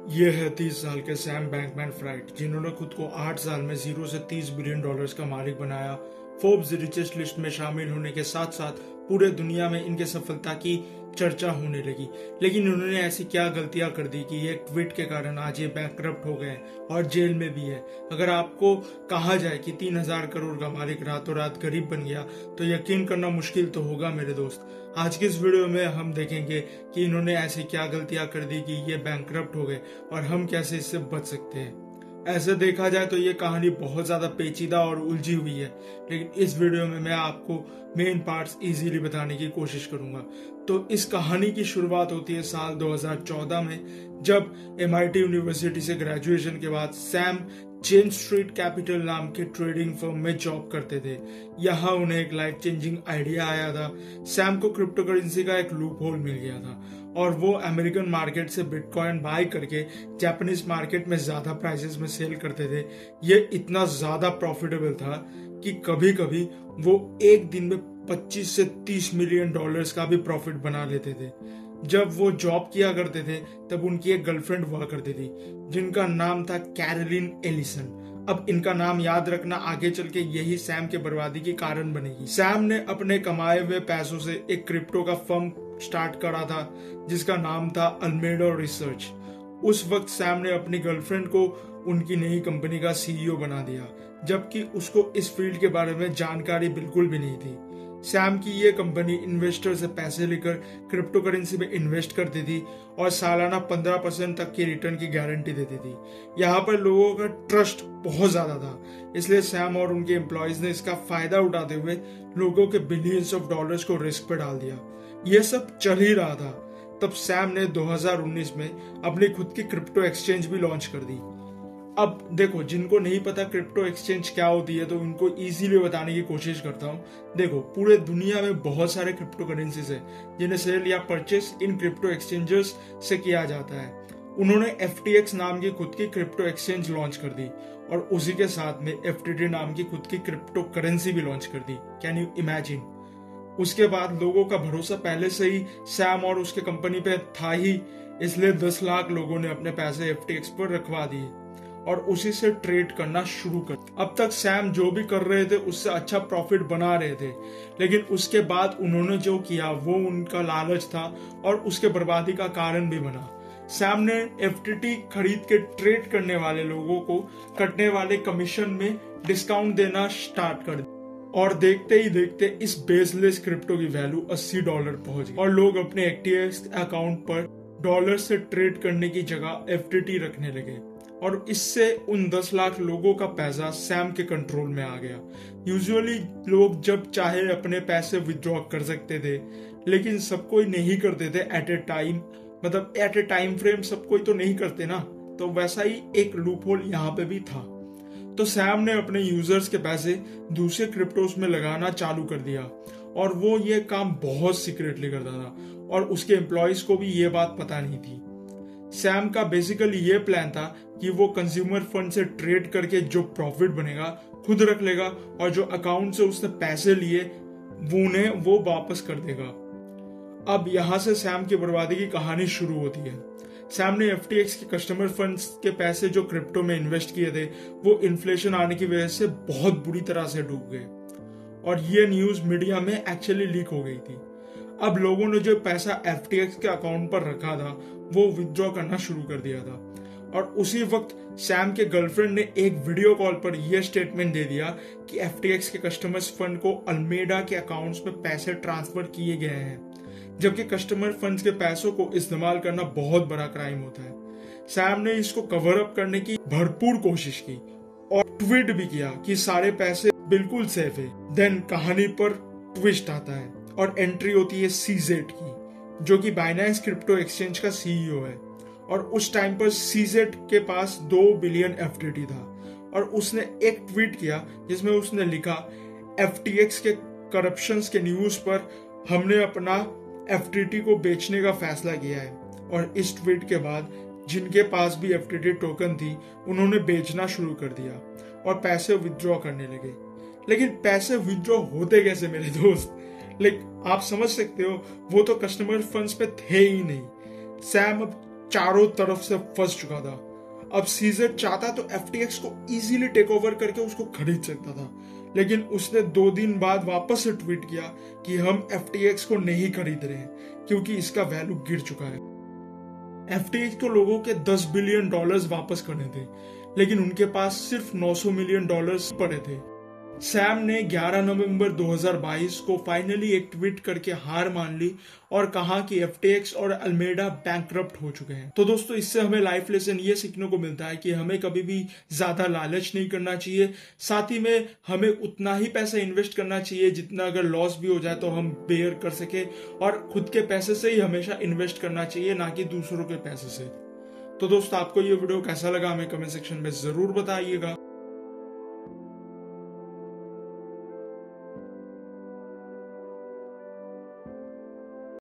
ये है 30 साल के सैम बैंकमैन-फ्राइड, जिन्होंने खुद को 8 साल में जीरो से $30 बिलियन का मालिक बनाया। फोर्ब्स रिचेस्ट लिस्ट में शामिल होने के साथ साथ पूरे दुनिया में इनके सफलता की चर्चा होने लगी। लेकिन उन्होंने ऐसी क्या गलतियां कर दी कि ये ट्वीट के कारण आज ये बैंकरप्ट हो गए और जेल में भी है। अगर आपको कहा जाए कि 3000 करोड़ का मालिक रातों रात गरीब बन गया तो यकीन करना मुश्किल तो होगा मेरे दोस्त। आज की इस वीडियो में हम देखेंगे कि इन्होंने ऐसी क्या गलतियां कर दी कि ये बैंकरप्ट हो गए और हम कैसे इससे बच सकते हैं। ऐसे देखा जाए तो ये कहानी बहुत ज्यादा पेचीदा और उलझी हुई है, लेकिन इस वीडियो में मैं आपको मेन पार्ट्स इजीली बताने की कोशिश करूंगा। तो इस कहानी की शुरुआत होती है साल 2014 में, जब MIT यूनिवर्सिटी से ग्रेजुएशन के बाद सैम चेन स्ट्रीट कैपिटल नाम के ट्रेडिंग फर्म में जॉब करते थे। यहाँ उन्हें एक लाइफ चेंजिंग आइडिया आया था। सैम को क्रिप्टो करेंसी का एक लूप होल मिल गया था और वो अमेरिकन मार्केट से बिटकॉइन बाय करके जापानीज मार्केट में ज्यादा प्राइसेस में सेल करते थे। ये इतना ज्यादा प्रॉफिटेबल था कि कभी कभी वो एक दिन में 25 से 30 मिलियन डॉलर्स का भी प्रॉफिट बना लेते थे। जब वो जॉब किया करते थे तब उनकी एक गर्लफ्रेंड हुआ करती थी जिनका नाम था कैरोलिन एलिसन। अब इनका नाम याद रखना, आगे चल के यही सैम के बर्बादी के कारण बनेगी। सैम ने अपने कमाए हुए पैसों से एक क्रिप्टो का फर्म स्टार्ट करा था जिसका नाम था अल्मेडा रिसर्च। उस वक्त सैम ने अपनी गर्लफ्रेंड को उनकी नई कंपनी का CEO बना दिया, जबकि उसको इस फील्ड के बारे में जानकारी बिल्कुल भी नहीं थी। सैम की ये कंपनी इन्वेस्टर से पैसे लेकर क्रिप्टो करेंसी में इन्वेस्ट करती थी और सालाना 15% तक की रिटर्न की गारंटी देती थी। यहाँ पर लोगों का ट्रस्ट बहुत ज्यादा था, इसलिए सैम और उनके एम्प्लॉयज ने इसका फायदा उठाते हुए लोगों के बिलियंस ऑफ डॉलर्स को रिस्क पे डाल दिया। ये सब चल ही रहा था तब सैम ने 2019 में अपनी खुद की क्रिप्टो एक्सचेंज भी लॉन्च कर दी। अब देखो, जिनको नहीं पता क्रिप्टो एक्सचेंज क्या होती है तो उनको इजीली बताने की कोशिश करता हूँ। देखो, पूरे दुनिया में बहुत सारे क्रिप्टो करेंसीज है जिन्हें सेल या परचेस इन क्रिप्टो एक्सचेंजर्स से किया जाता है। उन्होंने FTX नाम की खुद की क्रिप्टो एक्सचेंज लॉन्च कर दी और उसी के साथ में FTT नाम की खुद की क्रिप्टो करेंसी भी लॉन्च कर दी। Can you imagine. उसके बाद लोगों का भरोसा पहले से ही सैम और उसके कंपनी पे था ही, इसलिए 10 लाख लोगों ने अपने पैसे FTX पर रखवा दिए और उसी से ट्रेड करना शुरू कर। अब तक सैम जो भी कर रहे थे उससे अच्छा प्रॉफिट बना रहे थे, लेकिन उसके बाद उन्होंने जो किया वो उनका लालच था और उसके बर्बादी का कारण भी बना। सैम ने FTT खरीद के ट्रेड करने वाले लोगों को कटने वाले कमीशन में डिस्काउंट देना स्टार्ट कर दिया और देखते ही देखते इस बेसलेस क्रिप्टो की वैल्यू $80 पहुंच गई और लोग अपने FTX अकाउंट पर डॉलर से ट्रेड करने की जगह FTT रखने लगे और इससे उन 10 लाख लोगों का पैसा सैम के कंट्रोल में आ गया। यूजुअली लोग जब चाहे अपने पैसे विथड्रॉ कर सकते थे, लेकिन सब कोई नहीं करते थे एट ए टाइम, मतलब एट ए टाइम फ्रेम सब कोई तो नहीं करते ना। तो वैसा ही एक लूप होल यहाँ पे भी था। तो सैम ने अपने यूजर्स के पैसे दूसरे क्रिप्टोस में लगाना चालू कर दिया और वो ये काम बहुत सीक्रेटली करता था और उसके एम्प्लॉयज को भी ये बात पता नहीं थी। सैम का बेसिकली ये प्लान था कि वो कंज्यूमर फंड से ट्रेड करके जो प्रॉफिट बनेगा खुद रख लेगा और जो अकाउंट से उसने पैसे लिए उन्हें वो वापस कर देगा। अब यहाँ से सैम की बर्बादी की कहानी शुरू होती है। सैम ने FTX के कस्टमर फंड्स के पैसे जो क्रिप्टो में इन्वेस्ट किए थे वो इन्फ्लेशन आने की वजह से बहुत बुरी तरह से डूब गए और ये न्यूज मीडिया में एक्चुअली लीक हो गई थी। अब लोगों ने जो पैसा FTX के अकाउंट पर रखा था वो विथड्रॉ करना शुरू कर दिया था और उसी वक्त सैम के गर्लफ्रेंड ने एक वीडियो कॉल पर यह स्टेटमेंट दे दिया कि FTX के कस्टमर्स फंड को अल्मेडा के अकाउंट्स में पैसे ट्रांसफर किए गए हैं, जबकि कस्टमर फंड्स के पैसों को इस्तेमाल करना बहुत बड़ा क्राइम होता है। सैम ने इसको कवर अप करने की भरपूर कोशिश की और ट्वीट भी किया कि सारे पैसे बिल्कुल सेफ है। देन कहानी पर ट्विस्ट आता है और एंट्री होती है CZ की, जो कि बाइनेंस क्रिप्टो एक्सचेंज का CEO है और उस टाइम पर CZ के पास 2 बिलियन FTT था और उसने एक ट्वीट किया जिसमें उसने लिखा, FTX के करप्शंस के न्यूज पर हमने अपना FTT को बेचने का फैसला किया है। और इस ट्वीट के बाद जिनके पास भी FTT टोकन थी उन्होंने बेचना शुरू कर दिया और पैसे विथड्रॉ करने लगे। लेकिन पैसे विथड्रॉ होते कैसे मेरे दोस्त? आप समझ सकते हो, वो तो कस्टमर फंड्स पे थे ही नहीं। सैम अब चारों तरफ से फंस चुका था। अब सीजर चाहता तो FTX को इजीली टेक ओवर करके उसको खरीद सकता था, लेकिन उसने 2 दिन बाद वापस से ट्वीट किया कि हम FTX को नहीं खरीद रहे हैं क्योंकि इसका वैल्यू गिर चुका है। FTX को लोगों के $10 बिलियन वापस करने थे, लेकिन उनके पास सिर्फ $900 मिलियन पड़े थे। सैम ने 11 नवंबर 2022 को फाइनली एक ट्वीट करके हार मान ली और कहा कि FTX और अल्मेडा बैंकरप्ट हो चुके हैं। तो दोस्तों, इससे हमें लाइफ लेसन ये सीखने को मिलता है कि हमें कभी भी ज्यादा लालच नहीं करना चाहिए। साथ ही में हमें उतना ही पैसा इन्वेस्ट करना चाहिए जितना अगर लॉस भी हो जाए तो हम बेयर कर सके, और खुद के पैसे से ही हमेशा इन्वेस्ट करना चाहिए, ना कि दूसरों के पैसे से। तो दोस्तों, आपको ये वीडियो कैसा लगा हमें कमेंट सेक्शन में जरूर बताइएगा।